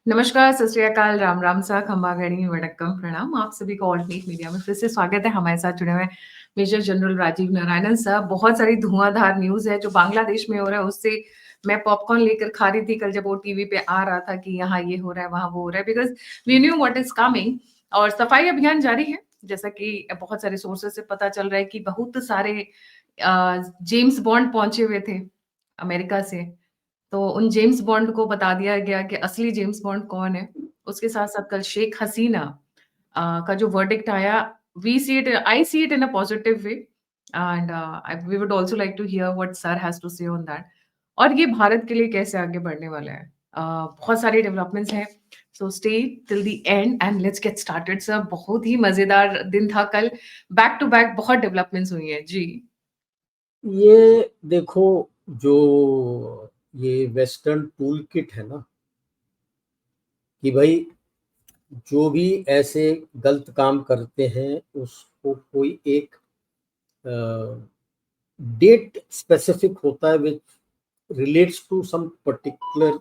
नमस्कार, सत श्री अकाल, राम राम सा, खम्बा घड़ी, वड़क्कम, प्रणाम। आप सभी को ऑल्टरनेट मीडिया में फिर से स्वागत है। हमारे साथ जुड़े हुए मेजर जनरल राजीव नारायणन साहब। बहुत सारी धुआंधार न्यूज़ है जो बांग्लादेश में हो रहा है, उससे मैं पॉपकॉर्न लेकर खा रही थी कल जब वो टीवी पे आ रहा था कि यहाँ ये हो रहा है, वहाँ वो हो रहा है, because we knew what is coming. और सफाई अभियान जारी है, जैसा कि बहुत सारे सोर्सेज़ से पता चल रहा है कि बहुत सारे जेम्स बॉन्ड पहुँचे हुए थे अमेरिका से। तो उन जेम्स बॉन्ड को बता दिया गया कि असली जेम्स बॉन्ड कौन है। उसके साथ-साथ कल शेख हसीना का जो वर्डिक्ट आया, I see it in a positive way and we would also like to hear what sir has to say on that. और ये भारत के लिए कैसे आगे बढ़ने वाला है। बहुत सारे डेवलपमेंट्स हैं, so stay till the end and let's get started sir. बहुत ही मज़ेदार दिन था कल, बैक टू बैक बहुत डेवलपमेंट्स हुई हैं। जी। ये देखो, जो ये वेस्टर्न टूल किट है ना, कि भाई जो भी ऐसे गलत काम करते हैं उसको कोई एक डेट स्पेसिफिक होता है which relates to some particular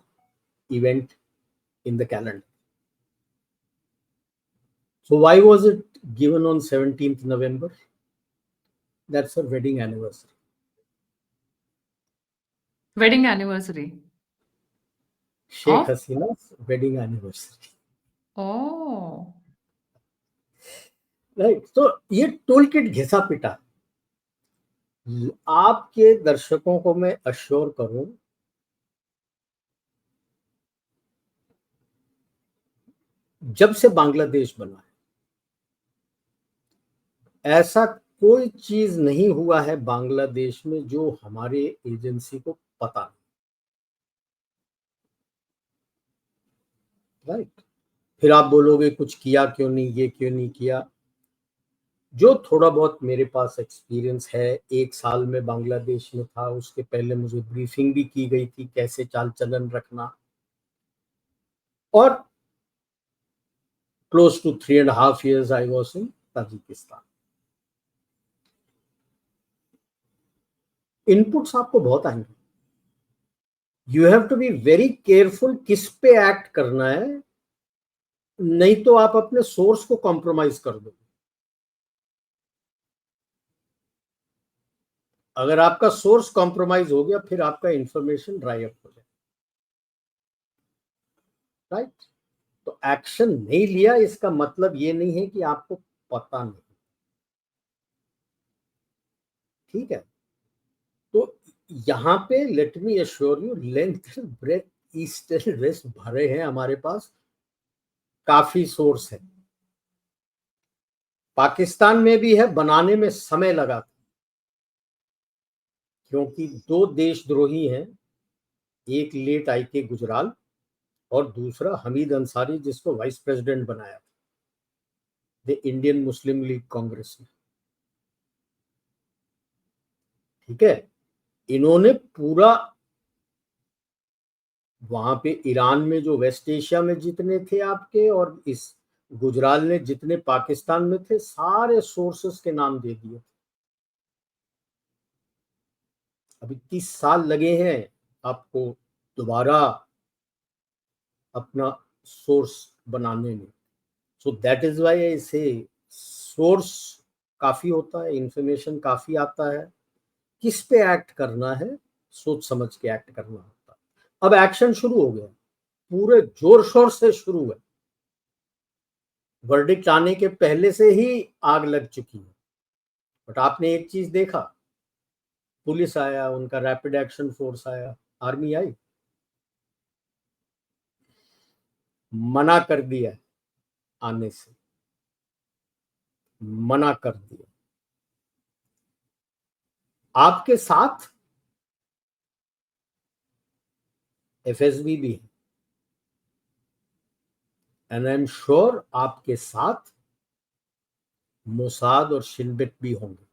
event in the calendar. So why was it given on 17th November? That's her wedding anniversary. Wedding anniversary Sheikh of Hasina's wedding anniversary. Oh! Right, तो ये tool kit घिसा पिटा। आपके दर्शकों को मैं assure करूं, जब से बांग्लादेश बना है ऐसा कोई चीज नहीं हुआ है बांग्लादेश में जो हमारे एजेंसी को पता नहीं। राइट, फिर आप बोलोगे कुछ किया क्यों नहीं, ये क्यों नहीं किया। जो थोड़ा बहुत मेरे पास एक्सपीरियंस है, 1 साल में बांग्लादेश में था, उसके पहले मुझे ब्रीफिंग भी की गई थी कैसे चाल चलन रखना, और close to 3.5 years I was in Tajikistan. Inputs आपको बहुत आएंगे, you have to be very careful किस पे एक्ट करना है, नहीं तो आप अपने सोर्स को कॉम्प्रोमाइज कर दो। अगर आपका सोर्स कॉम्प्रोमाइज हो गया फिर आपका इंफॉर्मेशन ड्राई अप हो जाए। राइट, तो एक्शन नहीं लिया इसका मतलब ये नहीं है कि आपको पता नहीं। ठीक है, तो यहाँ पे let me assure you, length breadth east and west भरे हैं हमारे पास, काफी सोर्स है। पाकिस्तान में भी है, बनाने में समय लगा था क्योंकि 2 देशद्रोही हैं, एक लेट आई के गुजराल और दूसरा हमीद अंसारी जिसको वाइस प्रेसिडेंट बनाया था the Indian Muslim league Congress ने। ठीक है, इन्होंने पूरा वहां पे ईरान में जो वेस्ट एशिया में जितने थे आपके, और इस गुजराल ने जितने पाकिस्तान में थे, सारे सोर्सेस के नाम दे दिए। अभी 30 साल लगे हैं आपको दोबारा अपना सोर्स बनाने में। सो दैट इज वाई इसे सोर्स काफी होता है, इंफॉर्मेशन काफी आता है, किस पे एक्ट करना है सोच समझ के एक्ट करना होता है। अब एक्शन शुरू हो गया, पूरे जोर शोर से शुरू है। वर्डिक्ट आने के पहले से ही आग लग चुकी है, बट आपने एक चीज देखा, पुलिस आया, उनका रैपिड एक्शन फोर्स आया, आर्मी आई, मना कर दिया आने से, मना कर दिया। आपके साथ एफएसबी भी है, एंड आई एम श्योर आपके साथ मोसाद और शिनबेट भी होंगे,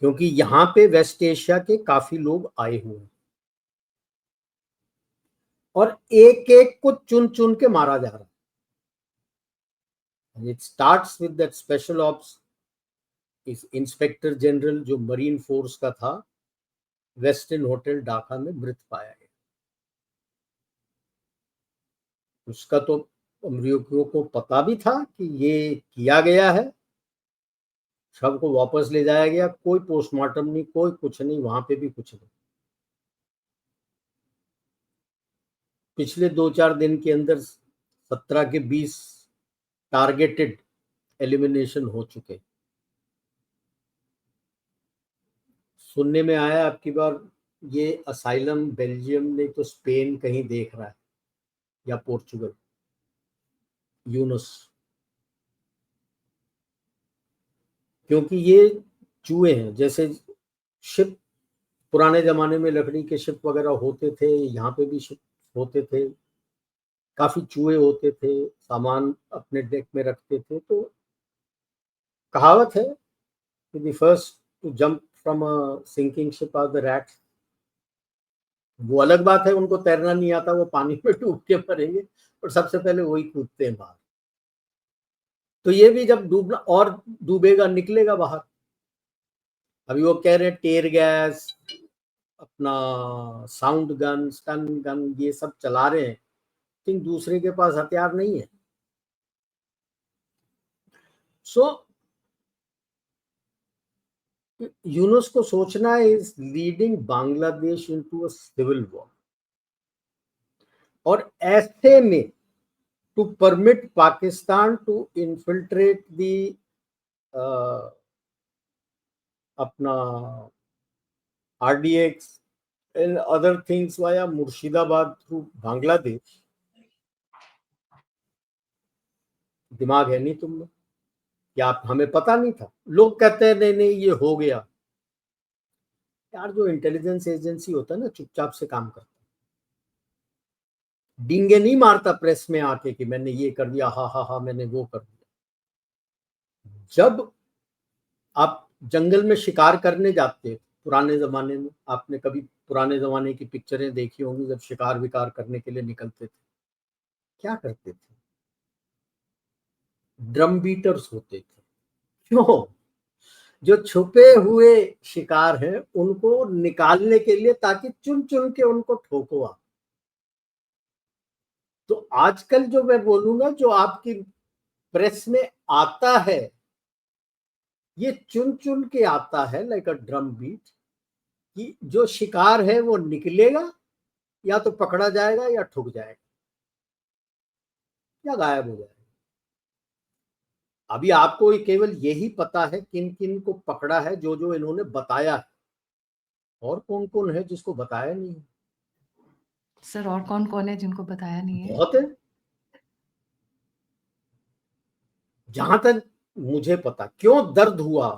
क्योंकि यहां पे वेस्ट एशिया के काफी लोग आए हुए हैं और एक एक को चुन चुन के मारा जा रहा है। It starts with that special ops इस इंस्पेक्टर जनरल जो मरीन फोर्स का था, वेस्टर्न होटल ढाका में मृत पाया गया। उसका तो अमरीकियों को पता भी था कि ये किया गया है, शव को वापस ले जाया गया, कोई पोस्टमार्टम नहीं, कोई कुछ नहीं, वहां पे भी कुछ नहीं। पिछले 2-4 दिन के अंदर 17 के 20 टारगेटेड एलिमिनेशन हो चुके। सुनने में आया आपकी बार ये असाइलम बेल्जियम नहीं तो स्पेन कहीं देख रहा है, या पोर्चुगल, यूनुस, क्योंकि ये चूहे हैं। जैसे शिप, पुराने जमाने में लकड़ी के शिप वगैरह होते थे, यहाँ पे भी शिप होते थे, काफी चूहे होते थे, सामान अपने डेक में रखते थे। तो कहावत है कि the first to jump from a sinking ship are the rats. वो अलग बात है, उनको तैरना नहीं आता, वो पानी में डूब के मरेंगे, और सबसे पहले वही कूदते हैं बाहर। तो ये भी जब डूबना, और डूबेगा निकलेगा बाहर। अभी वो कह रहे हैं टेयर गैस, अपना साउंड गन, स्टन गन, ये सब चला रहे हैं, लेकिन दूसरे के पास हथियार नहीं है। सो यूनुस को सोचना is leading Bangladesh into a civil war, और ऐसे में to permit Pakistan to infiltrate the अपना RDX and other things via Murshidabad through Bangladesh, दिमाग है नहीं तुम में? क्या आप, हमें पता नहीं था? लोग कहते हैं नहीं नहीं ये हो गया। यार जो इंटेलिजेंस एजेंसी होता है ना, चुपचाप से काम करता है, डींगे नहीं मारता प्रेस में आके कि मैंने ये कर दिया, हा हा हा मैंने वो कर दिया। जब आप जंगल में शिकार करने जाते, पुराने जमाने में, आपने कभी पुराने जमाने की पिक्चरें देखी होंगी, जब शिकार विकार करने के लिए निकलते थे, क्या करते थे? ड्रम बीटर्स होते थे। क्यों? जो छुपे हुए शिकार हैं उनको निकालने के लिए, ताकि चुन चुन के उनको ठोको आप। तो आजकल जो मैं बोलूंगा, जो आपकी प्रेस में आता है, ये चुन चुन के आता है लाइक अ ड्रम बीट, कि जो शिकार है वो निकलेगा, या तो पकड़ा जाएगा, या ठुक जाएगा, या गायब हो जाएगा। अभी आपको केवल यही पता है किन किन को पकड़ा है, जो जो इन्होंने बताया है, और कौन कौन है जिसको बताया नहीं है? सर और कौन कौन है जिनको बताया नहीं है? बहुत है। जहां तक मुझे पता, क्यों दर्द हुआ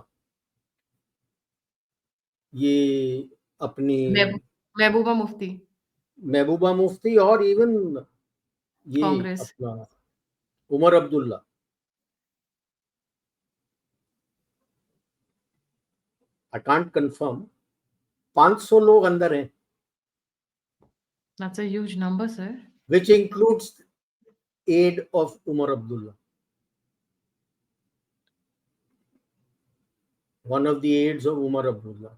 ये अपनी महबूबा मुफ्ती, महबूबा मुफ्ती, और इवन ये कांग्रेस। अपना Omar Abdullah, I can't confirm, 500 लोग अंदर हैं, that's a huge number sir. Which includes aide of Omar Abdullah, one of the aides of Omar Abdullah.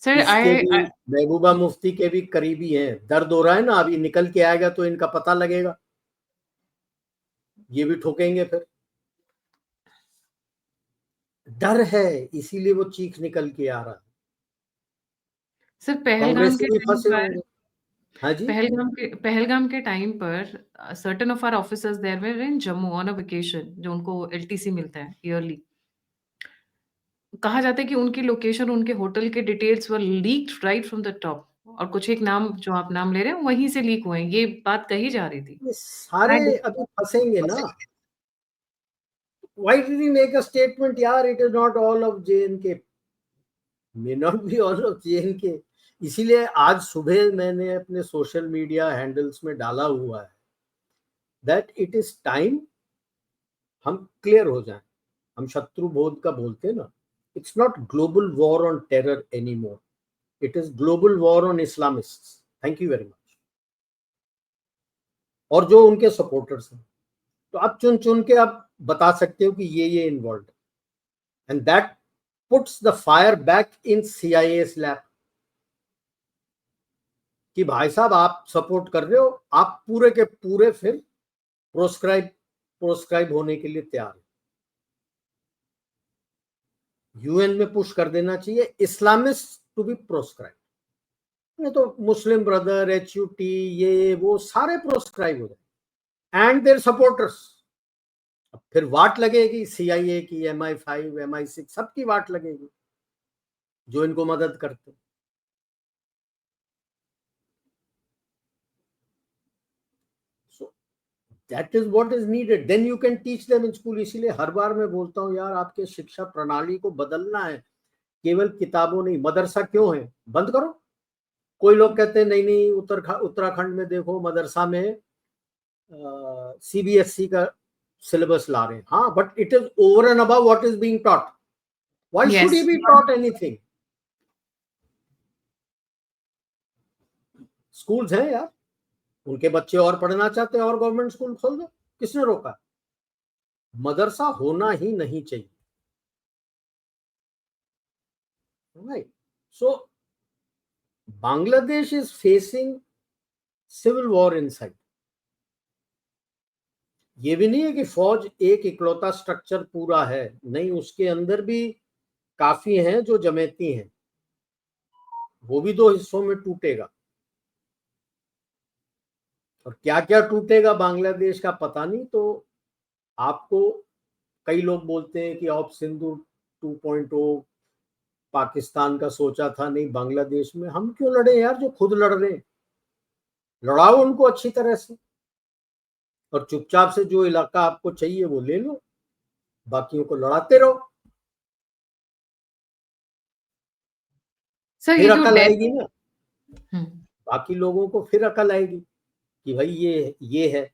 Sir इसके आई भी, महबूबा मुफ्ती के भी करीबी हैं। दर्द हो रहा है ना, अभी निकल के आएगा तो इनका पता लगेगा, ये भी ठोकेंगे फिर। डर है, इसीलिए वो चीख निकल के आ रहा है। सर पहलगाम कांग्रेसी के भी टाइम फंसे पर, होंगे। हाँ जी। पहलगाम के टाइम पर certain of our officers there were in Jammu on a vacation, जो उनको एलटीसी मिलता है ईयरली। कहा जाता है कि उनकी लोकेशन, उनके होटल के details were leaked right from the top, और कुछ एक नाम जो आप नाम ले रहे हैं वहीं से लीक हुए हैं, ये बात कही जा रही थी। ये सारे अभी फंसेंगे ना। Why did he make a statement? यार, it is not all of JNK, may not be all of JNK। इसीलिए आज सुबह मैंने अपने सोशल मीडिया हैंडल्स में डाला हुआ है दैट इट इज टाइम हम क्लियर हो जाएं। हम शत्रु बोध का बोलते हैं ना, it's not global war on terror any more, it is global war on Islamist. Thank you very much. और जो उनके सपोर्टर्स हैं, तो आप चुन चुन के आप बता सकते हो कि ये involve, and that puts the fire back in CIA's lab, कि भाई साहब आप सपोर्ट कर रहे हो, आप पूरे के पूरे फिर प्रोस्क्राइब होने के लिए तैयार है। यूएन में पुश कर देना चाहिए इस्लामिस्ट टू बी प्रोस्क्राइब, नहीं तो मुस्लिम ब्रदर, HUT, ये वो सारे प्रोस्क्राइब हो जाए एंड देयर सपोर्टर्स। फिर वाट लगेगी CIA की, MI5, MI6 सबकी वाट लगेगी जो इनको मदद करते। So that is what is needed, then you can teach them in school. इसीलिए हर बार मैं बोलता हूँ यार, आपके शिक्षा प्रणाली को बदलना है, केवल किताबों नहीं। मदरसा क्यों है, बंद करो। कोई लोग कहते हैं नहीं नहीं, उत्तराखंड में देखो मदरसा में CBSE का सिलेबस ला रहे हैं। हाँ, but it is over and above what is being taught. Why should he be taught anything? Schools हैं यार, उनके बच्चे और पढ़ना चाहते हैं और गवर्नमेंट स्कूल खोल दो, किसने रोका? मदरसा होना ही नहीं चाहिए। Right. So Bangladesh is facing civil war inside. ये भी नहीं है कि फौज एक इकलौता स्ट्रक्चर पूरा है, नहीं, उसके अंदर भी काफी हैं जो जमेती हैं, वो भी दो हिस्सों में टूटेगा। और क्या क्या टूटेगा बांग्लादेश का पता नहीं। तो आपको कई लोग बोलते हैं कि ऑप सिंधु 2.0 पाकिस्तान का सोचा था, नहीं बांग्लादेश में। हम क्यों लड़े यार, जो खुद लड़ रहे हैं, लड़ाओ उनको अच्छी तरह से, और चुपचाप से जो इलाका आपको चाहिए वो ले लो, बाकियों को लड़ाते रहो। सर, ये फिर जो अकल आएगी ना, हम्म, बाकी लोगों को फिर अकल आएगी कि भाई ये है।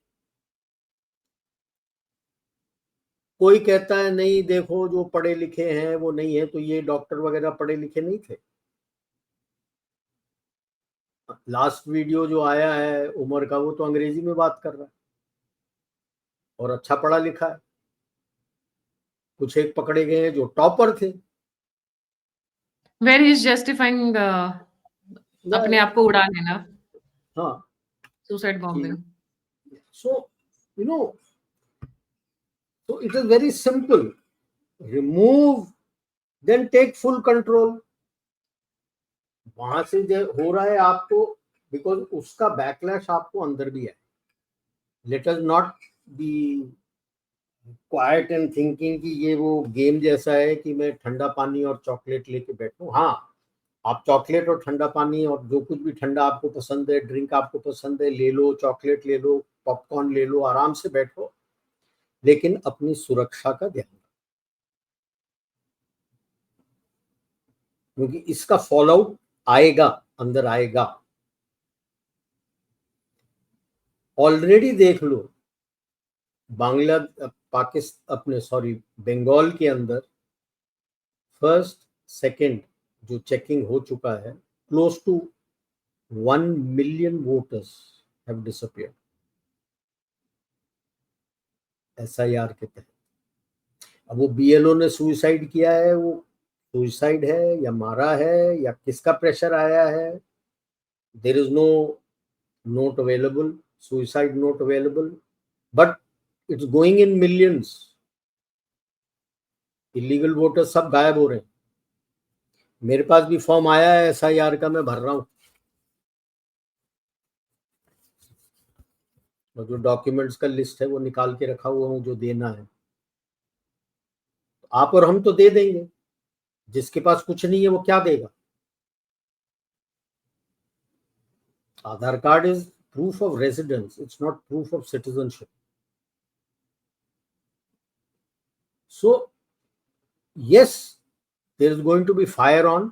कोई कहता है नहीं देखो जो पढ़े लिखे हैं वो नहीं है, तो ये डॉक्टर वगैरह पढ़े लिखे नहीं थे? लास्ट वीडियो जो आया है उमर का, वो तो अंग्रेजी में बात कर रहा है और अच्छा पढ़ा लिखा है। कुछ एक पकड़े गए हैं जो टॉपर थे। वेर इज जस्टिफाइंग अपने आप को उड़ा लेना, हाँ, सुसाइड कि bombing. So you know, so it is very simple, remove then take full control। वहां से जो हो रहा है आपको, बिकॉज उसका बैकलैश आपको अंदर भी है। Let us not be quiet and thinking कि ये वो गेम जैसा है कि मैं ठंडा पानी और चॉकलेट लेके बैठूं। हाँ, आप चॉकलेट और ठंडा पानी और जो कुछ भी ठंडा आपको पसंद है, ड्रिंक आपको पसंद है, ले लो, चॉकलेट ले लो, पॉपकॉर्न ले लो, आराम से बैठो, लेकिन अपनी सुरक्षा का ध्यान, क्योंकि इसका फॉल आउट आएगा, अंदर आएगा। ऑलरेडी देख लो, बांग्ला पाकिस्तान अपने सॉरी बंगाल के अंदर फर्स्ट सेकंड जो चेकिंग हो चुका है, close to 1 million voters have disappeared SIR के तहत। अब वो BLO ने सुसाइड किया है, वो सुसाइड है या मारा है या किसका प्रेशर आया है, there is no note available, suicide note available, but it's going in millions. Illegal voter सब गायब हो रहे हैं। मेरे पास भी फॉर्म आया है SIR का, मैं भर रहा हूँ, और जो डॉक्यूमेंट्स का लिस्ट है वो निकाल के रखा हुआ हूँ जो देना है। आप और हम तो दे देंगे, जिसके पास कुछ नहीं है वो क्या देगा? Aadhaar card is proof of residence, it's not proof of citizenship. So yes, there is going to be fire on.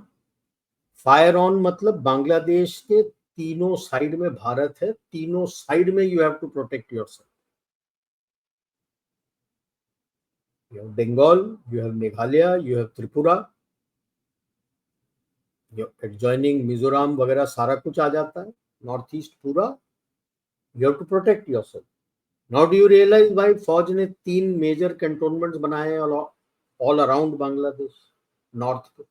Fire on मतलब बांग्लादेश के तीनों साइड में भारत है, तीनों साइड में you have to protect yourself. You have Bengal, you have Meghalaya, you have Tripura, adjoining Mizoram वगैरह सारा कुछ आ जाता है, नॉर्थ ईस्ट पूरा। You have to protect yourself. Now do you realize भाई, फौज ने 3 मेजर कैंटोनमेंट्स बनाए हैं ऑल अराउंड बांग्लादेश नॉर्थ को।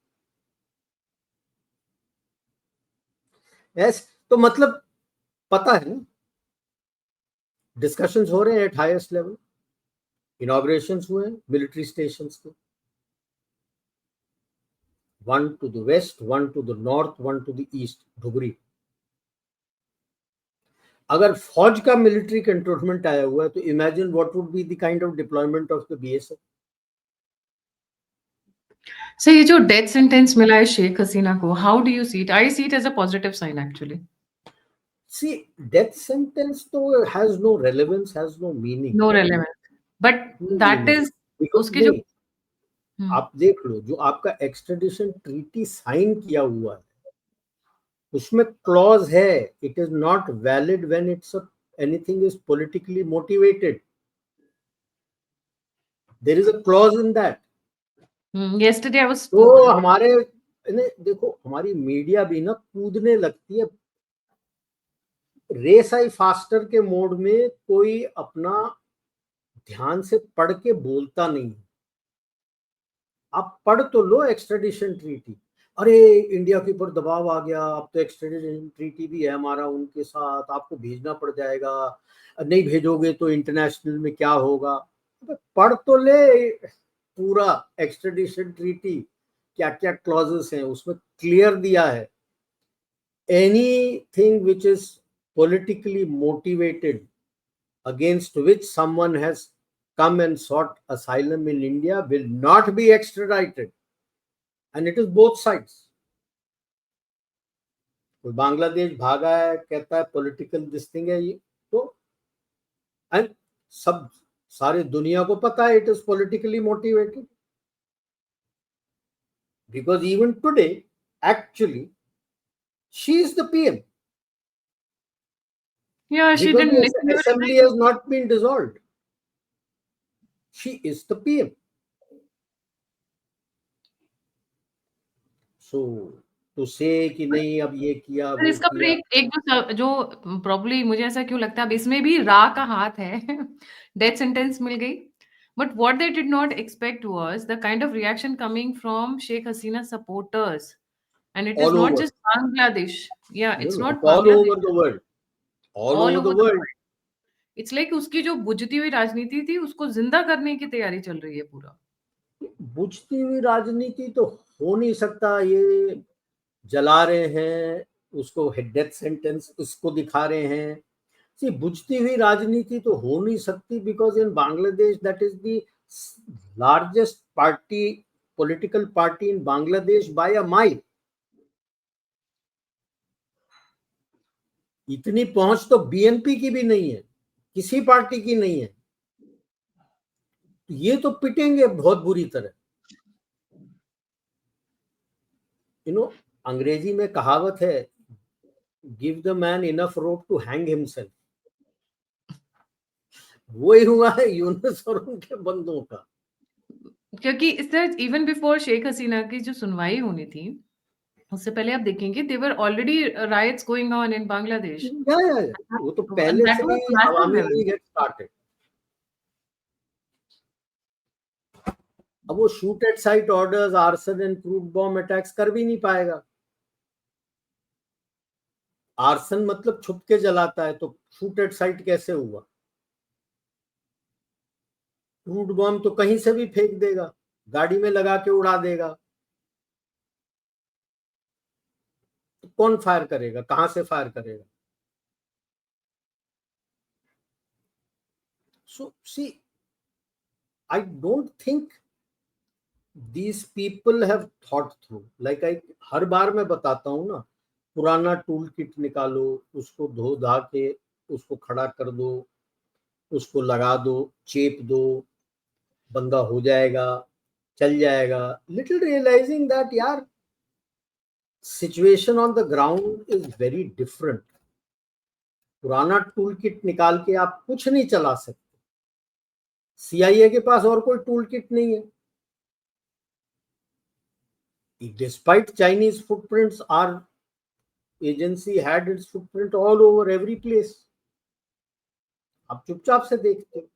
यस, तो मतलब पता है ना, डिस्कशंस हो रहे हैं एट हाईएस्ट लेवल, इनॉग्रेशंस हुए हैं मिलिट्री स्टेशंस के, one to the west, one to the north, one to the east, Dhubri. अगर फौज का मिलिट्री कंट्रोलमेंट आया हुआ है तो imagine what would be the kind of deployment of the BSF. Sir ये जो डेथ सेंटेंस मिला है शेख हसीना को, how do you see it? I see it as a positive sign actually. See, death sentence तो has no relevance, has no meaning. No relevant, but No दैट meaning. Is Because उसके जो नहीं, आप देख लो जो आपका एक्सट्रेडिशन ट्रीटी साइन किया हुआ है उसमें क्लॉज है, it is not valid when it's anything is politically motivated, there is a clause in that. yesterday I was तो हमारे देखो हमारी मीडिया भी ना कूदने लगती है रेस आई फास्टर के मोड में, कोई अपना ध्यान से पढ़ के बोलता नहीं। आप पढ़ तो लो एक्सट्रेडिशन ट्रीटी, अरे इंडिया के ऊपर दबाव आ गया, अब तो एक्सट्रेडिशन ट्रीटी भी है हमारा उनके साथ, आपको भेजना पड़ जाएगा, नहीं भेजोगे तो इंटरनेशनल में क्या होगा। पढ़ तो ले पूरा एक्सट्रेडिशन ट्रीटी, क्या क्या क्लॉजेस हैं उसमें, क्लियर दिया है anything which is politically motivated against which someone has come and sought asylum in India will not be extradited, and it is both sides. कोई बांग्लादेश भागा है कहता है पॉलिटिकल दिस थिंग है ये, तो एंड सब सारी दुनिया को पता है it is politically motivated, because even today actually she is the PM. yeah she Because didn't the assembly has not been dissolved. She is the PM. So to say कि नहीं अब ये किया पर वो इसका फिर किया, एक जो प्रॉब्ली मुझे ऐसा क्यों लगता है, अब इसमें भी रा का हाथ है। डेथ सेंटेंस मिल गई, but what they did not expect was the kind of reaction coming from Sheikh Hasina supporters, and it is all not over. Just Bangladesh, या No, it's no, not it's all over Bangladesh, the world. All all over over the the world. World. It's like उसकी जो बुझती हुई राजनीति थी उसको जिंदा करने की तैयारी चल रही है पूरा। बुझती हुई राजनीति तो हो नहीं सकता, ये जला रहे हैं उसको, डेथ सेंटेंस उसको दिखा रहे हैं। सी बुझती हुई राजनीति तो हो नहीं सकती, because in Bangladesh that is the largest party, political party in Bangladesh by a mile. इतनी पहुंच तो बीएनपी की भी नहीं है, किसी पार्टी की नहीं है। ये तो पिटेंगे बहुत बुरी तरह। अंग्रेजी में कहावत है, give the man enough rope to hang himself. वही हुआ है यूनुस और उनके बंदों का। क्योंकि इससे इवन बिफोर शेख हसीना की जो सुनवाई होनी थी, उससे पहले आप देखेंगे there already riots going on in Bangladesh, या, वो तो एंड पहले दैट से वाज ही massive Awami level. League had started. अब वो shoot at sight orders, arson and crude bomb attacks कर भी नहीं पाएगा। आर्सन मतलब छुप के जलाता है, तो शूट एट साइट कैसे हुआ? क्रूड बॉम्ब तो कहीं से भी फेंक देगा, गाड़ी में लगा के उड़ा देगा, तो कौन फायर करेगा, कहां से फायर करेगा? So see, I don't think these people have thought through, like I हर बार मैं बताता हूँ ना, पुराना टूल किट निकालो, उसको धो धा के उसको खड़ा कर दो, उसको लगा दो, चेप दो, बंदा हो जाएगा, चल जाएगा। लिटिल रियलाइजिंग दैट यार situation on the ground is very different. पुराना टूल किट निकाल के आप कुछ नहीं चला सकते। सीआईए के पास और कोई टूल किट नहीं है। Despite Chinese footprints, our agency had its footprint all over every place. आप चुपचाप से देखते हो,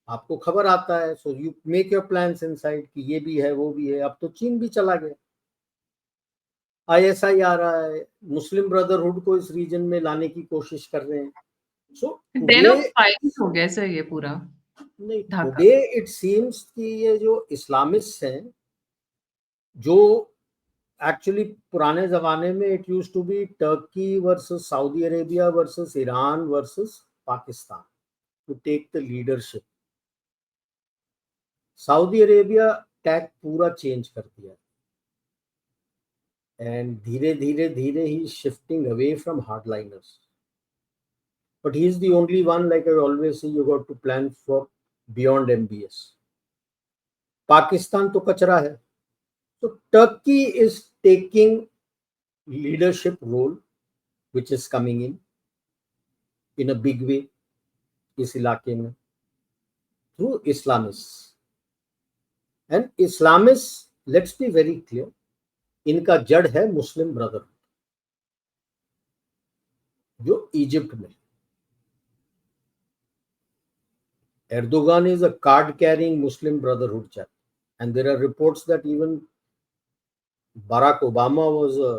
आपको खबर आता है, so you make your plans inside कि ये भी है वो भी है। अब तो चीन भी चला गया, आईएसआई आ रहा है, मुस्लिम ब्रदरहुड को इस रीजन में लाने की कोशिश कर रहे हैं। So Den of today, spies हो गया सर ये पूरा नहीं, ढाका। टुडे इट सीम्स कि ये जो इस्लामिस्ट हैं, जो एक्चुअली पुराने जमाने में it used to be Turkey versus Saudi Arabia versus Iran versus Pakistan to take the leadership. Saudi Arabia tack पूरा चेंज कर दिया, एंड धीरे धीरे धीरे ही shifting away from hardliners, but he is the only one, like I always say, you got to plan for beyond MBS. Pakistan तो कचरा है, तो Turkey is taking leadership role which is coming in a big way इस इलाके में through Islamists. And Islamists, let's be very clear, इनका जड़ है मुस्लिम ब्रदरहुड जो इजिप्ट में। Erdogan is a card-carrying Muslim Brotherhood chap, and there are reports that even Barack Obama was a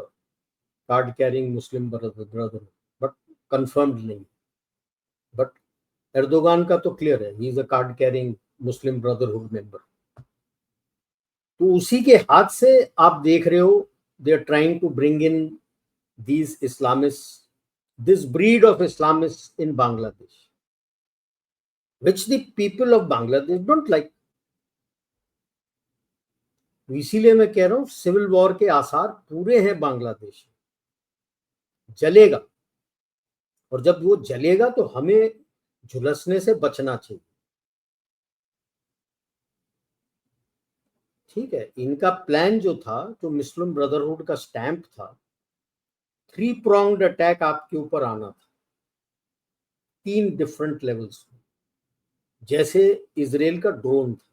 card-carrying Muslim Brotherhood, but confirmed नहीं। But Erdogan का तो clear है, he is a card-carrying Muslim Brotherhood member. तो उसी के हाथ से आप देख रहे हो, they are trying to bring in these Islamists, this breed of Islamists in Bangladesh, which the people of Bangladesh don't like. इसीलिए मैं कह रहा हूं सिविल वॉर के आसार पूरे हैं बांग्लादेश में, जलेगा, और जब वो जलेगा तो हमें झुलसने से बचना चाहिए। ठीक है, इनका प्लान जो था, जो मुस्लिम ब्रदरहुड का स्टैंप था, 3-pronged अटैक आपके ऊपर आना था 3 डिफरेंट लेवल्स में। जैसे इजराइल का ड्रोन था,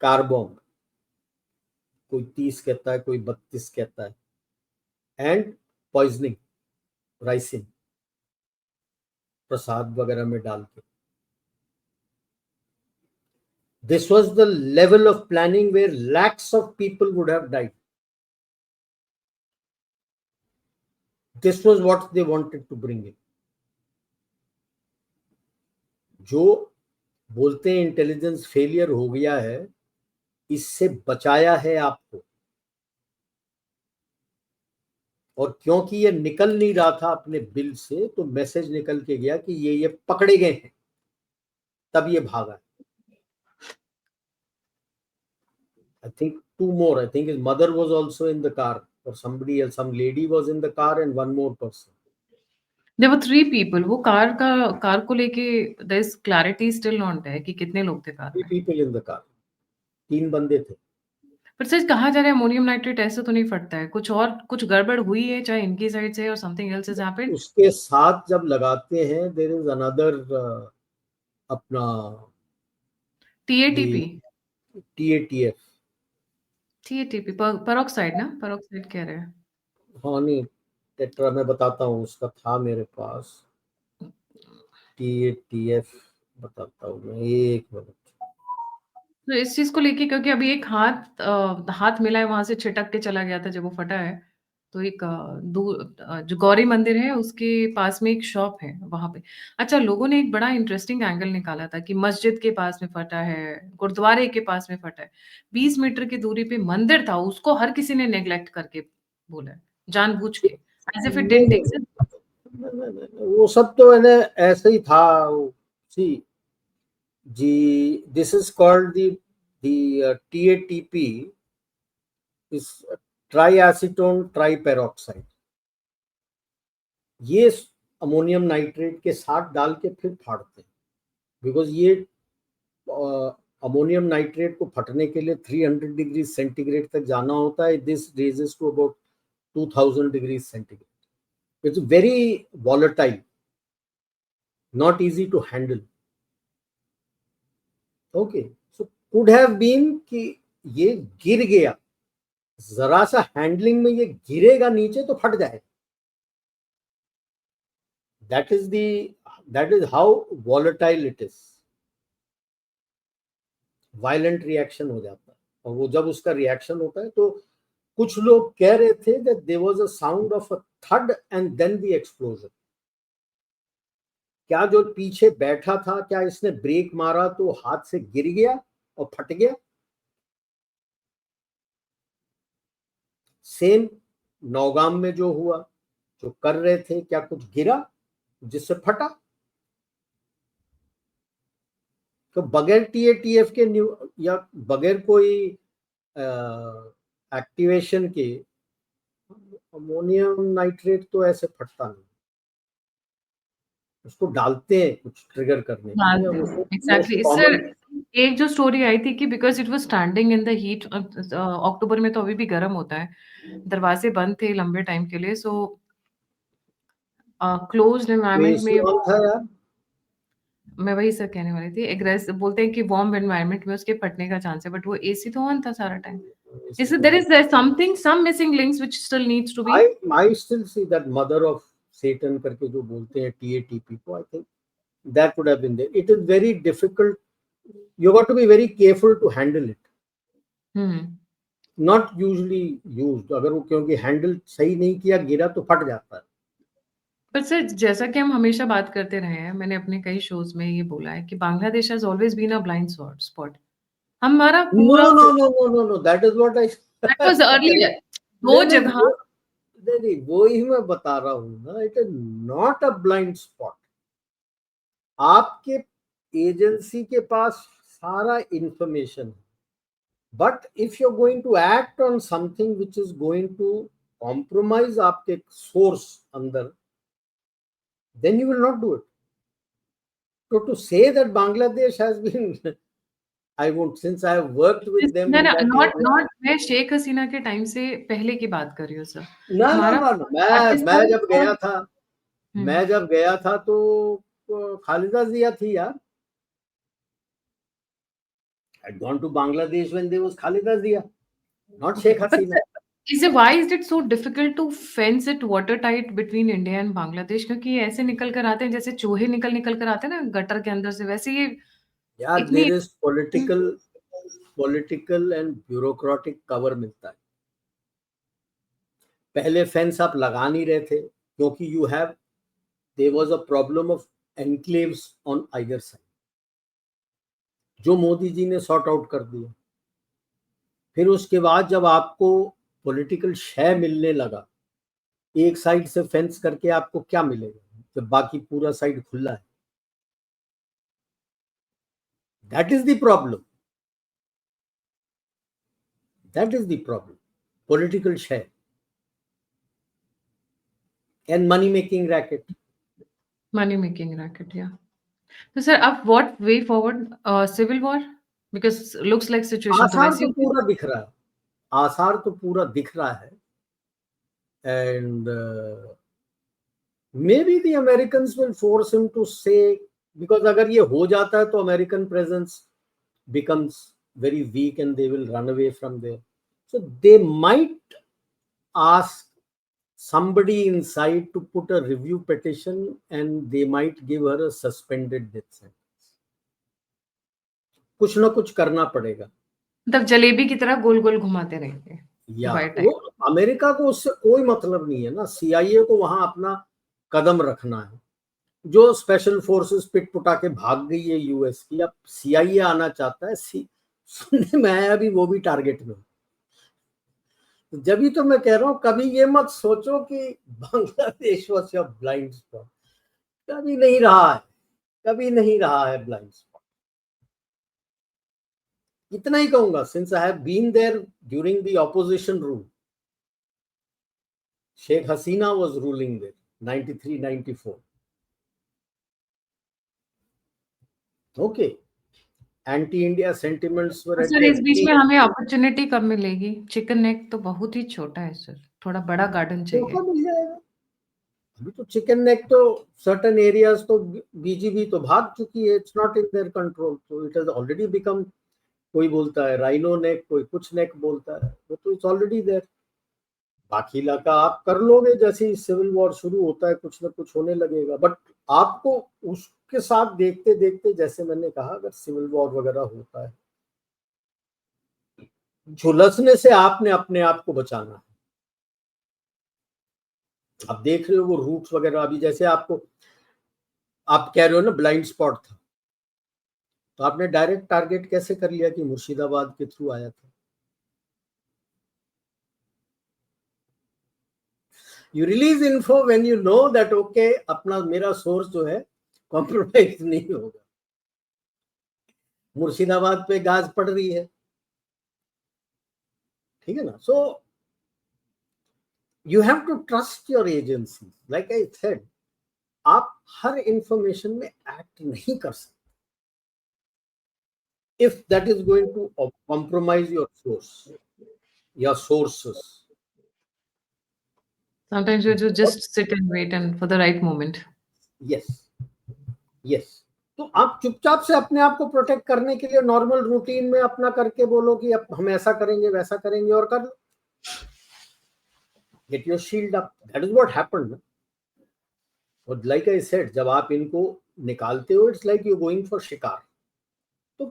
कार बॉम्ब, कोई 30 कहता है, कोई 32 कहता है, एंड पॉइजनिंग, राइसिन, प्रसाद वगैरह में डाल के। This was the level of planning where lakhs of people would have died. This was what they wanted to bring in. जो बोलते हैं इंटेलिजेंस फेलियर हो गया है, इससे बचाया है आपको। और क्योंकि ये निकल नहीं रहा था अपने बिल से, तो मैसेज निकल के गया कि ये पकड़े गए हैं, तब ये भागा। I think 2 more. I think his mother was also in the car, or somebody else, some lady was in the car, and 1 more person. There were 3 people. वो कार को लेके there is clarity still not है कि कितने लोग थे car 3 में। people in the car. 3 बंदे थे। पर सच कहा जा रहा है अमोनियम नाइट्रेट ऐसे तो नहीं फटता है, कुछ गड़बड़ हुई है, चाहे इनकी साइड से और समथिंग एल्स हैज हैपेंड। उसके साथ जब लगाते हैं, there is another अपना टीएटीपी TATF। टीएटीपी पेरोक्साइड ना, पेरोक्साइड कह रहे हैं। हाँ नहीं, टेट्रा मैं बताता हूँ, उसका था मेरे पास, TATF बताता हूँ मैं, 1 मिनट। तो इस चीज़ को लेके क्योंकि अभी एक हाथ मिला है, वहाँ से छिटक के चला गया था जब वो फटा है। तो एक जो गौरी मंदिर है उसके पास में एक शॉप है वहाँ पे। अच्छा, लोगों ने एक बड़ा इंटरेस्टिंग एंगल निकाला था कि मस्जिद के पास में फटा है, गुरुद्वारे के पास में फटा है। 20 मीटर की दूरी पे मंदिर था, उसको हर किसी ने नेग्लेक्ट करके बोला है, जानबूझ के, एज़ इफ इट नहीं डिडन्ट नहीं एक्जिस्ट। वो सब तो मैंने ऐसे ही था। सी जी, this is called the TATP is triacetone triperoxide. ये अमोनियम नाइट्रेट के साथ डाल के फिर फाड़ते हैं, बिकॉज ये अमोनियम नाइट्रेट को फटने के लिए 300 डिग्री सेंटीग्रेड तक जाना होता है। This raises to about 2000 degree centigrade. It's very volatile, not easy to handle. Okay, so could have been कि ये गिर गया, जरा सा हैंडलिंग में ये गिरेगा नीचे तो फट जाएगा। That is how volatile it is. Violent reaction हो जाता है, और वो जब उसका रिएक्शन होता है तो कुछ लोग कह रहे थे that there was a sound of a thud and then the explosion. क्या जो पीछे बैठा था, क्या इसने ब्रेक मारा तो हाथ से गिर गया और फट गया? सेम नौगाम में जो हुआ, जो कर रहे थे, क्या कुछ गिरा जिससे फटा? तो बगैर टीएटीएफ के या बगैर कोई एक्टिवेशन के अमोनियम नाइट्रेट तो ऐसे फटता नहीं, उसको डालते हैं कुछ ट्रिगर करने के लिए, उसको मोस्ट एग्जैक्टली सर। कॉमन। एक जो स्टोरी आई थी कि because it was standing in the heat, अक्टूबर में तो अभी भी गर्म होता है, दरवाजे बंद थे लंबे टाइम के लिए, सो क्लोज्ड एनवायरनमेंट एसी में ऑन था यार। मैं वही सर कहने वाली थी, एग्रेस बोलते हैं कि वार्म एनवायरनमेंट में उसके फटने का चांस है, बट वो एसी तो ऑन था सारा टाइम। एसी इज तो there on. Is there something, some missing links which still needs to be. I still see that mother of Satan करके जो बोलते हैं टीएटीपी को, I think that would have been there. It is very difficult. You got to be very careful to handle it. Not usually used. अगर वो क्योंकि handle सही नहीं किया, गिरा तो फट जाता है। पर सर जैसा कि हम हमेशा बात करते रहे हैं, मैंने अपने कई शोज में ये बोला है कि Bangladesh has always been a blind spot. हमारा No, पूरा no, no, no, no, no. That is what I. That was earlier नहीं दो नहीं जगह। वो नहीं वो ही मैं बता रहा हूँ ना। It is not a blind spot. आपके एजेंसी के पास सारा इंफॉर्मेशन है, but if you are going to act on something which is going to compromise आपके सोर्स अंदर, then you will not do it. So to say that Bangladesh has been, I won't, since I have worked with them in that not area. Not मैं शेख हसीना के time से पहले की बात कर रही हूँ सर। ना ना हमारा ना ना, मैं पाकिस्तान जब और गया था, मैं जब गया था तो खालिदा जिया थी यार। I'd gone to Bangladesh when there was Khalida Zia, not Sheikh Hasina. why is it so difficult to fence it watertight between India and Bangladesh? क्योंकि ये ऐसे निकल कर आते हैं जैसे चूहे निकल कर आते हैं ना गटर के अंदर से, वैसे ये यार इतनी there is political and bureaucratic cover मिलता है। पहले फेंस आप लगा नहीं रहे थे क्योंकि there was a problem of enclaves on either side, जो मोदी जी ने सॉर्ट आउट कर दिया। फिर उसके बाद जब आपको पॉलिटिकल शय मिलने लगा, एक साइड से फेंस करके आपको क्या मिलेगा जब बाकी पूरा साइड खुला है? That is the problem, that is the problem. Political शय and money making racket. money making racket, yeah. तो सर अब what way forward? Civil war? Because looks like situation तो आसार वैसी तो होगी। पूरा दिख रहा है, आसार तो पूरा दिख रहा है। And maybe the Americans will force him to say, because अगर ये हो जाता है तो American presence becomes very weak and they will run away from there. So they might ask somebody inside to put a review petition and they might give her a suspended death sentence. कुछ ना कुछ करना पड़ेगा। मतलब जलेबी की तरह गोल गोल घुमाते रहेंगे या वाइट वो टाइम। अमेरिका को उससे कोई मतलब नहीं है ना। सीआईए को वहां अपना कदम रखना है। जो स्पेशल फोर्सेस पिट पुटा के भाग गई है यूएस की, अब सीआईए आना चाहता है। सुनने में आया अभी वो भी टारगेट में। जब ही तो मैं कह रहा हूं, कभी ये मत सोचो कि Bangladesh was a blind spot. कभी नहीं रहा है, कभी नहीं रहा है ब्लाइंड स्पॉट। इतना ही कहूंगा, since I have been there during the opposition rule. Sheikh Hasina was ruling there 93-94। Okay, anti India sentiments were at sir there इस बीच में पीक। हमें अपॉर्चुनिटी कब मिलेगी? चिकन नेक तो बहुत ही छोटा है सर, थोड़ा बड़ा गार्डन चाहिए। मौका मिल जाएगा। अभी तो चिकन नेक तो सर्टेन एरियाज तो बीजीबी तो भाग चुकी है। It's not in their control, तो इट हैज ऑलरेडी बिकम, कोई बोलता है राइनो नेक, कोई कुछ नेक बोलता है, वो तो इट्स ऑलरेडी देयर। बाकी इलाका आप कर लोगे, जैसे ही सिविल वॉर शुरू होता है कुछ ना कुछ होने लगेगा। बट आपको उसके साथ देखते देखते, जैसे मैंने कहा, अगर सिविल वॉर वगैरह होता है, झुलसने से आपने अपने आप को बचाना है। आप देख रहे हो वो रूट्स वगैरह, अभी जैसे आपको आप कह रहे हो ना ब्लाइंड स्पॉट था, तो आपने डायरेक्ट टारगेट कैसे कर लिया कि मुर्शिदाबाद के थ्रू आया था? You release info when you know that okay अपना मेरा सोर्स जो है कॉम्प्रोमाइज नहीं होगा। मुर्शिदाबाद पे गाज पड़ रही है, ठीक है ना? So you have to trust your agency. Like I said, आप हर इंफॉर्मेशन में एक्ट नहीं कर सकते if that is going to compromise your source, your sources. Sometimes you have to just sit and wait and for the right moment. Yes, yes. तो आप चुपचाप से अपने आप को प्रोटेक्ट करने के लिए नॉर्मल रूटीन में अपना करके बोलो कि अब हम ऐसा करेंगे वैसा करेंगे और कर लो। Get your shield up, that is what happened. और लाइक आई सेड, जब आप इनको निकालते हो it's like you going for शिकार। तो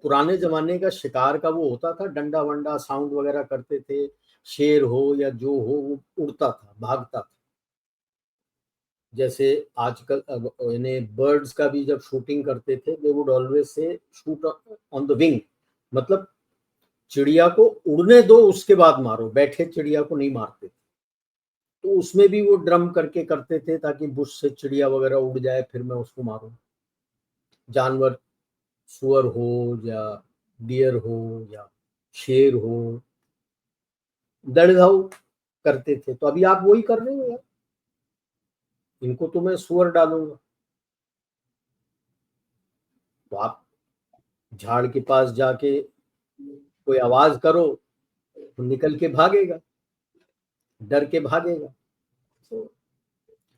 पुराने जमाने का शिकार का वो होता था, डंडा वंडा साउंड वगैरह करते थे, शेर हो या जो हो वो उड़ता था, भागता था। जैसे आजकल इन्हें बर्ड्स का भी जब शूटिंग करते थे, they would always say shoot on the wing, मतलब चिड़िया को उड़ने दो उसके बाद मारो, बैठे चिड़िया को नहीं मारते थे। तो उसमें भी वो ड्रम करके करते थे ताकि बुश से चिड़िया वगैरह उड़ जाए, फिर मैं उसको मारूं। जानवर सुअर हो या डियर हो या शेर हो, दड़गाऊ करते थे। तो अभी आप वही कर रहे हो यार, इनको तो मैं सुअर डालूंगा। तो आप झाड़ के पास जाके कोई आवाज करो तो निकल के भागेगा, डर के भागेगा। तो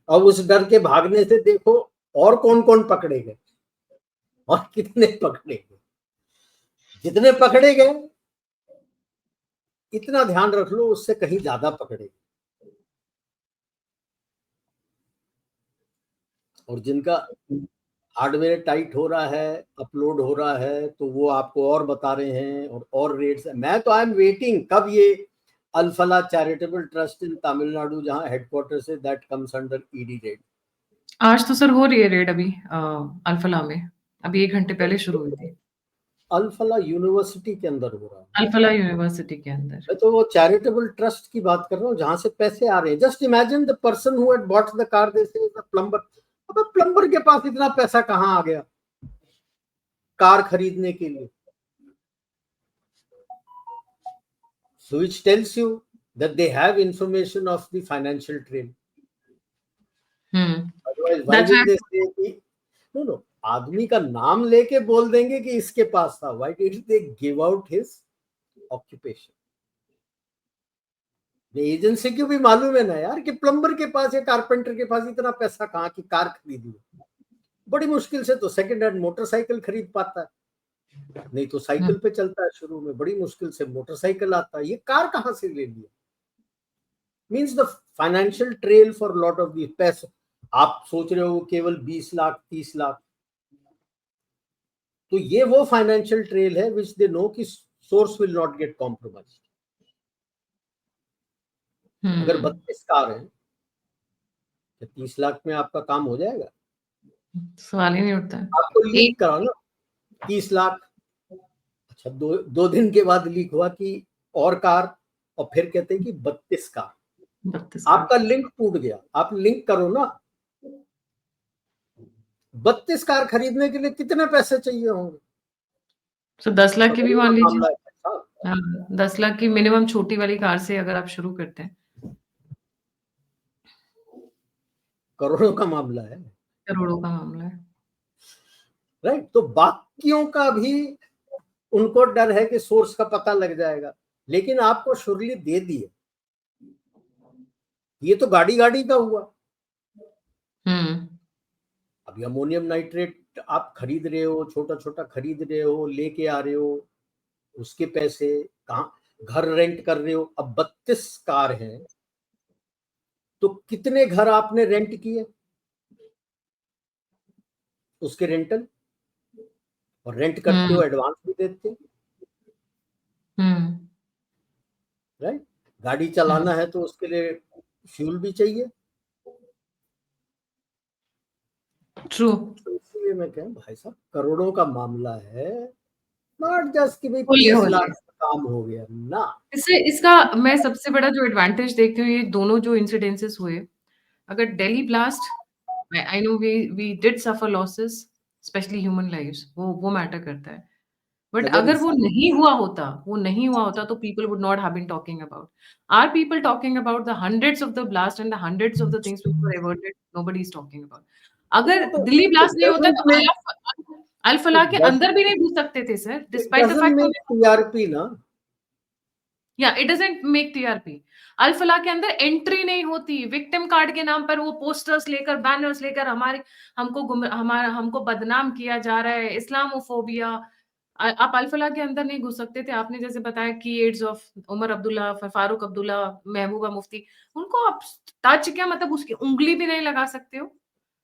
अब उस डर के भागने से देखो और कौन कौन पकड़े गए और कितने पकड़े गए। जितने पकड़े गए इतना ध्यान रख लो, उससे कहीं ज्यादा पकड़े गए। और जिनका हार्डवेयर टाइट हो रहा है, अपलोड हो रहा है, तो वो आपको और बता रहे हैं और रेट्स है। मैं तो आई एम वेटिंग कब ये Alfalah charitable trust in Tamil Nadu, जहां हेडक्वार्टर से, that comes under ED red. आज तो सर हो रही है रेड अभी अल्फला में, अभी 1 घंटे पहले शुरू हुई थी। अलफला यूनिवर्सिटी के अंदर हो रहा है। अल्फला यूनिवर्सिटी के अंदर। मैं तो वो चैरिटेबल ट्रस्ट की बात कर रहा हूँ जहां से पैसे आ रहे हैं। Just imagine the person who had bought the car, they say the plumber. अब प्लम्बर के पास इतना पैसा कहाँ आ गया कार खरीदने के लिए? So which tells you that they have information of the financial trail. Otherwise, why That's will why they say कि no, आदमी का नाम लेके बोल देंगे कि इसके पास था। Why did they give out his occupation? Agency को भी मालूम है ना यार कि प्लम्बर के पास या कारपेंटर के पास इतना पैसा कहाँ की कार खरीदी। बड़ी मुश्किल से तो सेकंड हैंड मोटरसाइकिल खरीद पाता है, नहीं तो साइकिल पे चलता है शुरू में, बड़ी मुश्किल से मोटरसाइकिल आता है, ये कार कहाँ से ले लिया? Means the financial trail for lot of दी पैसे। आप सोच रहे हो केवल 20 लाख 30 लाख, तो ये वो फाइनेंशियल ट्रेल है विच दे नो कि source will not gate compromise. अगर 32 कार है तो 30 लाख में आपका काम हो जाएगा? सवाल ही नहीं उठता। आपको लीक करा ना 30 लाख, अच्छा दो दिन के बाद लीक हुआ कि और कार, और फिर कहते हैं कि 32 कार। 32 आपका लिंक टूट गया। आप लिंक करो ना, 32 कार खरीदने के लिए कितने पैसे चाहिए होंगे? तो 10 लाख की भी मान लीजिए। हाँ, 10 लाख की मिनिमम छोटी वाली कार से अगर आप शुरू करते हैं, करोड़ों का मामला है, करोड़ों का मामला है। राइट? तो बाकियों का भी उनको डर है कि सोर्स का पता लग जाएगा, लेकिन आपको शुरली दे दिए। ये तो गाड़ी गाड़ी का हुआ। अभी अमोनियम नाइट्रेट आप खरीद रहे हो, छोटा छोटा खरीद रहे हो, लेके आ रहे हो, उसके पैसे कहाँ? घर रेंट कर रहे हो। अब 32 कार हैं तो कितने घर आपने रेंट किए, उसके रेंटल, और रेंट करते हो एडवांस भी देते हो, राइट? गाड़ी चलाना है तो उसके लिए फ्यूल भी चाहिए। ट्रू। तो इसलिए मैं कह भाई साहब करोड़ों का मामला है, नॉट जस्ट कि भाई होलिए 30 होलिए। लाख का काम हो गया ना। इससे इसका मैं सबसे बड़ा जो एडवांटेज देखती हूँ, ये दोनों जो इंसिडेंसेस हुए, अगर Delhi blast, I know we did suffer losses, specially human lives, वो मैटर करता है। बट अगर अगर इस वो नहीं हुआ होता तो people would not have been talking about. Are people talking about the hundreds of the blast and the hundreds of the things which were averted? Nobody is talking about. अगर तो दिल्ली इट ब्लास्ट नहीं होता doesn't तो make अल फलाह के it अंदर भी नहीं घुस सकते थे sir, despite the doesn't fact. Make TRP ना। या इट डजंट मेक टीआरपी। अल फलाह के अंदर एंट्री नहीं होती, विक्टिम कार्ड के नाम पर वो पोस्टर्स लेकर, बैनर्स लेकर हमारे हमको बदनाम किया जा रहा है, इस्लामोफोबिया। आप अल फलाह के अंदर नहीं घुस सकते थे। आपने जैसे बताया की एड्स ऑफ उमर अब्दुल्ला, फारूक अब्दुल्ला, महबूबा मुफ्ती, उनको आप टच क्या, मतलब उसकी उंगली भी नहीं लगा सकते हो,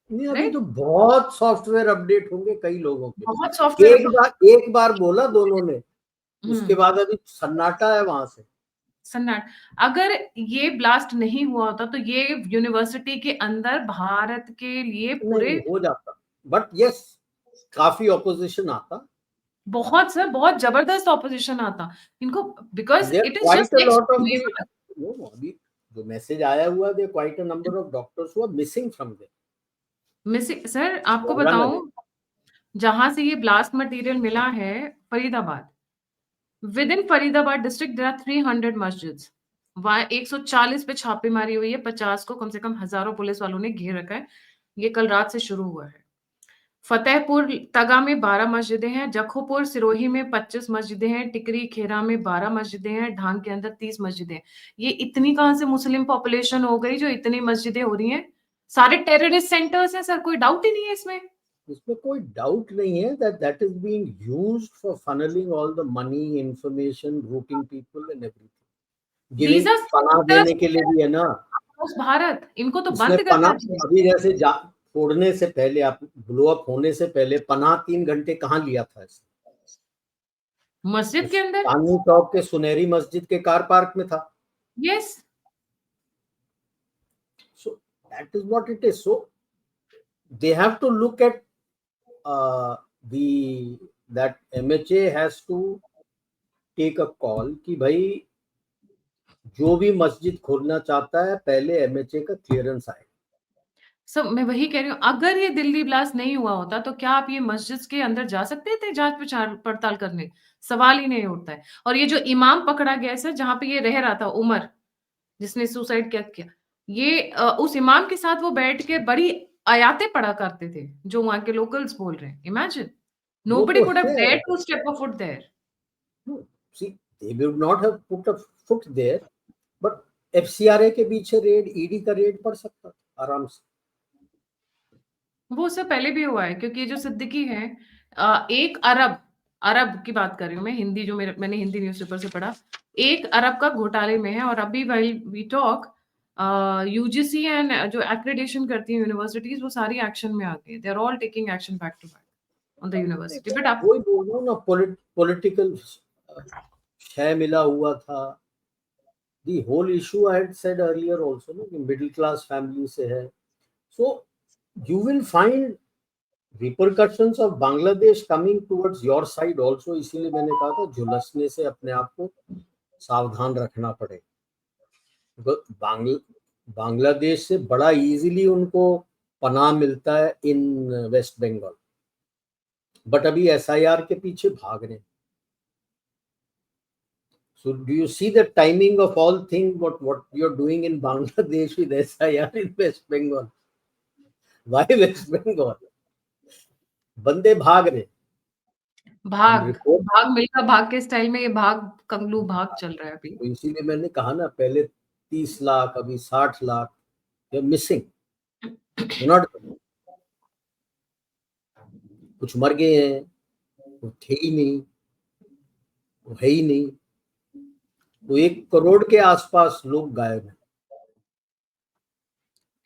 नहीं, अभी तो राइट? बहुत सॉफ्टवेयर अपडेट होंगे कई लोगों बहुत के। सॉफ्टवेयर। एक बार बोला दोनों ने, उसके हम्म। बाद अभी सन्नाटा है वहां से। सन्नाट। अगर ये ब्लास्ट नहीं हुआ होता तो ये यूनिवर्सिटी के अंदर भारत के लिए नहीं पूरे नहीं हो जाता, बट यस काफी ऑपोजिशन आता। बहुत सर, बहुत जबरदस्त ऑपोजिशन आता इनको, because there it is quite just a next lot of the, to. No अभी जो मैसेज आया हुआ, there quite a number of doctors who are missing from there, missing sir, आपको रन बताऊं, अवे। जहां से ये ब्लास्ट मटेरियल मिला है, Faridabad, within Faridabad district there are 300 मस्जिद्स। वहां 140 पे छापेमारी हुई है, 50 को कम से कम हजारों पुलिस वालों ने घेर रखा है। ये कल रात से शुरू हुआ है। फतेहपुर तगा में 12 मस्जिदें हैं, जखोपुर सिरोही में 25 मस्जिदें हैं, टिकरी खेरा में 12 मस्जिदें हैं, ढांग के अंदर 30 मस्जिदें हैं। ये इतनी कहां से मुस्लिम पॉपुलेशन हो गई जो इतनी मस्जिदें हो रही हैं? सारे टेररिस्ट सेंटर्स हैं सर, कोई डाउट ही नहीं है इसमें। इसमें कोई डाउट नहीं है that that is being used for funnelling all the money, information, routing people and everything, giving these are पनाह सेंटर्स देने के लिए भी है ना। भारत, इनको तो इसमें बंद पनाह, करना चाहिए। अभी जैसे फोड़ने से पहले, आप ब्लो अप होने से पहले पनाह 3 घंटे कहाँ लिया था इसने? मस्जिद उस के अंदर। चांदनी चौक के सुनहरी मस्जिद के कार पार्क में था। Yes. So that is what it is. So they have to look at the that MHA has to take a call कि भाई जो भी मस्जिद खोलना चाहता है पहले MHA का क्लियरेंस आए। सब मैं वही कह रही हूँ, अगर ये दिल्ली ब्लास्ट नहीं हुआ होता तो क्या आप ये मस्जिद के अंदर जा सकते थे जांच पड़ताल करने? सवाल ही नहीं उठता है। और ये जो इमाम पकड़ा गया है सर, जहां पे ये रह रहा था, उमर, जिसने सुसाइड किया, ये उस इमाम के साथ वो बैठ के बड़ी आयातें पढ़ा करते थे जो वहां के लोकल्स बोल रहे हैं। इमेजिन, वो नोबडी तो कुड हैव है। Dared to step a foot there. See, they would not have put a foot there, but FCRA के पीछे रेड, ईडी का रेड पड़ सकता था आराम से। वो उससे पहले भी हुआ है, क्योंकि जो सिद्दीकी है, एक अरब, अरब की बात कर रही हूँ मैं, हिंदी जो मैंने हिंदी न्यूज़पेपर से पढ़ा, 1 अरब का घोटाले में है। और अभी while we talk, UGC and जो एक्रेडिटेशन करती है यूनिवर्सिटीज, वो सारी एक्शन में आ गई। They are all taking action back to back on the university. But आप वही बोल रहा हूँ ना, पॉलिटिकल शय मिला हुआ था। The whole issue I had said earlier also, no, कि middle class family से है, so you will find repercussions of Bangladesh coming towards your side also। इसीलिए मैंने कहा था झुलसने से अपने आप को सावधान रखना पड़ेगा। बांग्लादेश से बड़ा इजीली उनको पनाह मिलता है इन वेस्ट बंगाल, बट अभी SIR के पीछे भाग रहे हैं। So do you see the timing of all things, what you're doing in Bangladesh with SIR in West Bengal? Why West Bengal? बंदे भाग रहे। भाग, रिपोर्ट, भाग मिल्खा भाग के स्टाइल में ये भाग, कंगलू भाग चल रहा है अभी। तो इसीलिए मैंने कहा ना, पहले 30 लाख, अभी 60 लाख मिसिंग, नॉट कुछ मर गए हैं, वो थे ही नहीं, वो है ही नहीं। तो 1 करोड़ के आसपास लोग गायब हैं।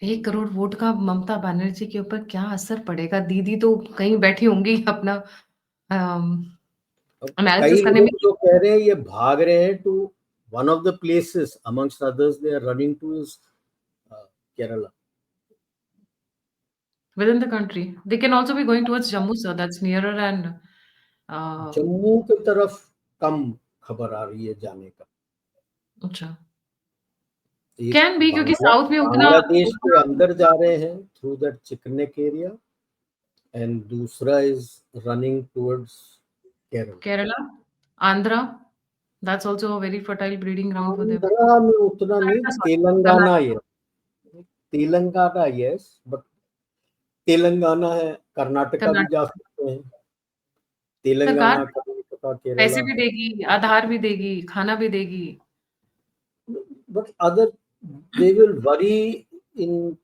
1 करोड़ वोट का ममता बनर्जी के ऊपर क्या असर पड़ेगा? दीदी तो कहीं बैठी होंगी अपना अब एनालिसिस कई करने में। लोग जो कह रहे हैं ये भाग रहे हैं to one of the places amongst others they are running to is Kerala. within the country. They can also be going towards Jammu, sir. That's nearer and Jammu की तरफ कम खबर आ रही है जाने का। अच्छा। एक कैन बी क्योंकि साउथ में उतना बांग्लादेश के अंदर जा रहे हैं थ्रू दैट चिकनेक एरिया, एंड दूसरा is running towards Kerala. Kerala, Andhra, that's also a very fertile breeding ground for them. Andhra में उतना नहीं, Karnataka, sorry, तेलंगाना Karnataka, ये, तेलंगाना यस, बट तेलंगाना है, कर्नाटका भी जा Karnataka. सकते हैं, सरकार तेलंगाना, कर्नाटका, पैसे केरला भी है। देगी, आधार भी देगी, खाना भी देगी। But other they will worry in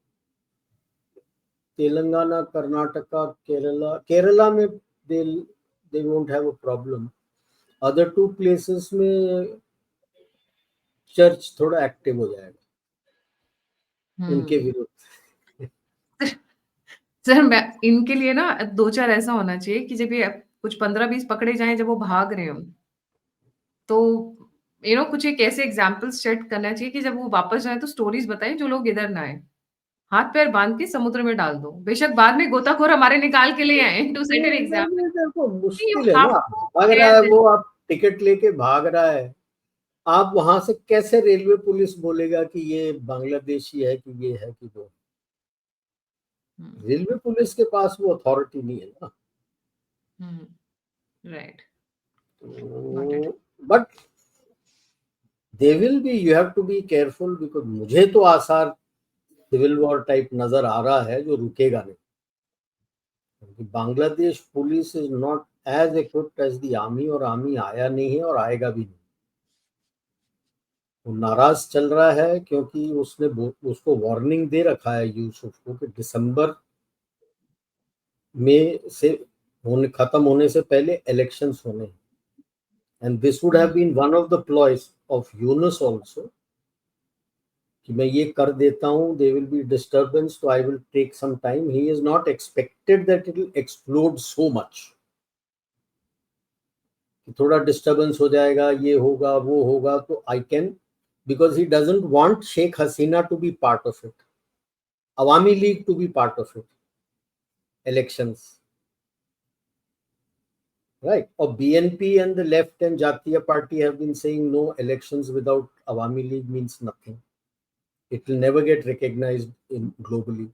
Telangana, Karnataka, Kerala में they won't have a problem. Other two places में चर्च थोड़ा एक्टिव हो जाएगा इनके विरुद्ध। सर मैं इनके लिए ना 2-4 ऐसा होना चाहिए कि जब ये कुछ 15-20 पकड़े जाएँ जब वो भाग रहे हों, तो कुछ एक ऐसे एग्ज़ाम्पल्स सेट करना चाहिए कि जब वो वापस जाएँ तो स्टोरीज़ बताएँ जो लोग इधर ना आएँ। हाथ-पैर बाँध के समुद्र में डाल दो। बेशक बाद में गोताखोर हमारे निकाल के ले आएँ टू सेट एन एग्ज़ाम्पल। ये देखो यू मुश्किल है हैव ना, टू भाग रहा शेयर है दिस। वो, आप टिकट लेके भाग रहा है, आप वहां से कैसे रेलवे पुलिस बोलेगा कि ये बांग्लादेशी है कि ये है कि वो। रेलवे पुलिस के पास वो अथॉरिटी नहीं है ना। Right, got it. But they will be, you have to be careful, because मुझे तो आसार सिविल वॉर टाइप नजर आ रहा है जो रुकेगा नहीं, क्योंकि Bangladesh police is not as equipped as the army, और आर्मी आया नहीं है और आएगा भी नहीं। वो नाराज चल रहा है क्योंकि उसको वार्निंग दे रखा है यूसुफ को कि दिसंबर में से खत्म होने से पहले इलेक्शंस होने हैं, and this would have been one of the ploys of Yunus also कि मैं ये कर देता हूँ, दे विल बी डिस्टर्बेंस, तो I will take some time. He is not expected that it will explode so much, थोड़ा डिस्टर्बेंस हो जाएगा, ये होगा वो होगा, तो I can, because he doesn't want Sheikh Hasina to be part of it, Awami League to be part of it, elections, right? Or BNP and the left and Jatiya Party have been saying no, elections without Awami League means nothing. It will never get recognized globally.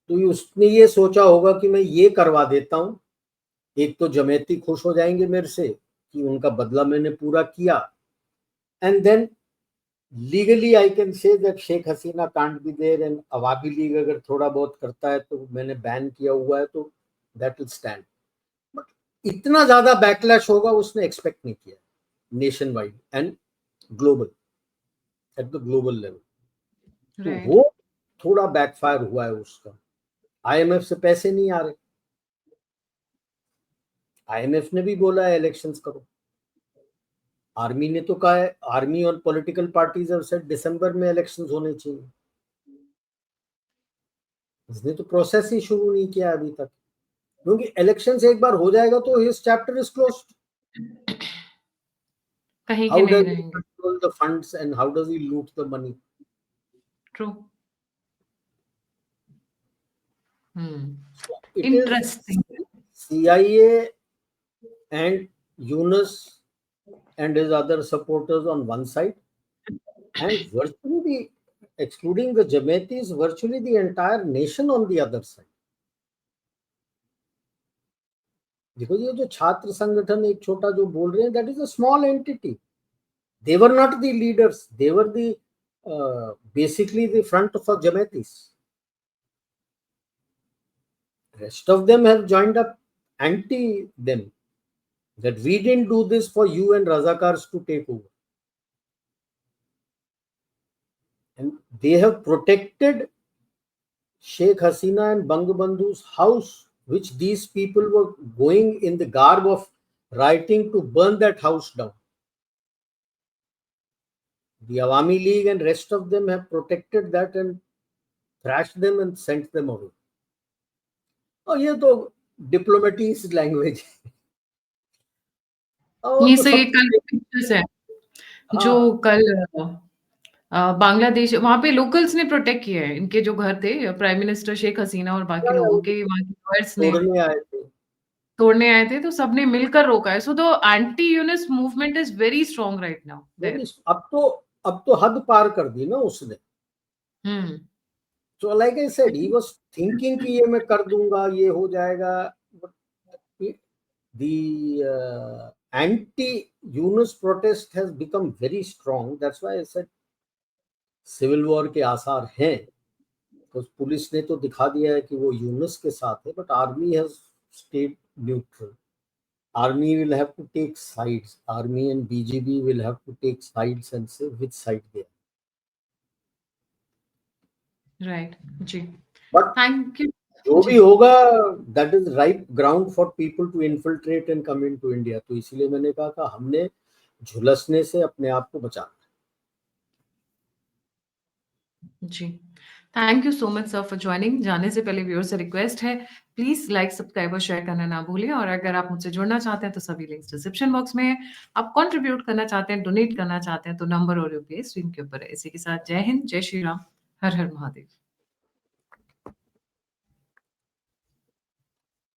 तो उसने ये सोचा होगा कि मैं ये करवा देता हूँ, एक तो जमेती खुश हो जाएंगे मेरे से कि उनका बदला मैंने पूरा किया, and then legally I can say that Sheikh Hasina can't be there, and Awami League अगर थोड़ा बहुत करता है तो मैंने बैन किया हुआ है, तो that will stand. But इतना ज्यादा बैकलैश होगा उसने एक्सपेक्ट नहीं किया, nation wide and global, at the global level. तो वो थोड़ा बैकफायर हुआ है उसका। आईएमएफ से पैसे नहीं आ रहे, आईएमएफ ने भी बोला है इलेक्शंस करो, आर्मी ने तो कहा है, आर्मी और पॉलिटिकल पार्टीज हैव सेड दिसंबर में इलेक्शंस होने चाहिए। इसने तो प्रोसेस ही शुरू नहीं किया अभी तक, क्योंकि इलेक्शन से एक बार हो जाएगा तो हिज चैप्टर इज क्लोज्ड। कहीं के हाउ नहीं डज ही रहेंगे। Control the funds and how does he loot the money? True. It is interesting. CIA and Yunus and his other supporters on one side, and virtually excluding the Jamaitis, virtually the entire nation on the other side. देखो ये जो छात्र संगठन एक छोटा जो बोल रहे हैं, that is a small entity. They were not the leaders. They were the basically the front for Jamaitis. Rest of them have joined up anti them. That we didn't do this for you and Razakars to take over. And they have protected Sheikh Hasina and Bangabandhu's house, which these people were going in the garb of writing to burn that house down. The Awami League and rest of them have protected that and thrashed them and sent them away. और ये तो diplomatic language है। ये तो सही सब कल pictures है जो हाँ, कल बांग्लादेश वहां पे लोकल्स ने प्रोटेक्ट किया है, इनके जो घर थे, प्राइम मिनिस्टर शेख हसीना और बाकी लोगों के, वहां के लॉयर्स ने तोड़ने आए थे। तोड़ने आए थे, तो सबने मिलकर रोका है। So the anti Yunus movement is very strong right now there. अब तो हद पार कर दी ना उसने। हम्म। So like I said, he was thinking कि ये मैं कर दूंगा, ये हो जाएगा, but the anti-Yunus protest has become very strong. That's why I said civil war के आसार हैं। तो पुलिस ने तो दिखा दिया है कि वो यूनुस के साथ है, but army has stayed neutral. Army will have to take sides. Army and BGB will have to take sides and say which side they are. Right जी। But थैंक यू जो भी जी। होगा, that is ripe ground for people to infiltrate and come into India. तो इसीलिए मैंने कहा था हमने झुलसने से अपने आप को बचाना जी। Thank you so much sir for joining. जाने से पहले व्यूअर से रिक्वेस्ट है, प्लीज लाइक, सब्सक्राइब और शेयर करना ना भूलिए। और अगर आप मुझसे जुड़ना चाहते हैं तो सभी लिंक्स डिस्क्रिप्शन बॉक्स में है। आप कंट्रीब्यूट करना चाहते हैं, डोनेट करना चाहते हैं, तो नंबर और यूपीआई स्क्रीन के ऊपर है। इसी के साथ जय हिंद, जय श्री राम, हर हर महादेव।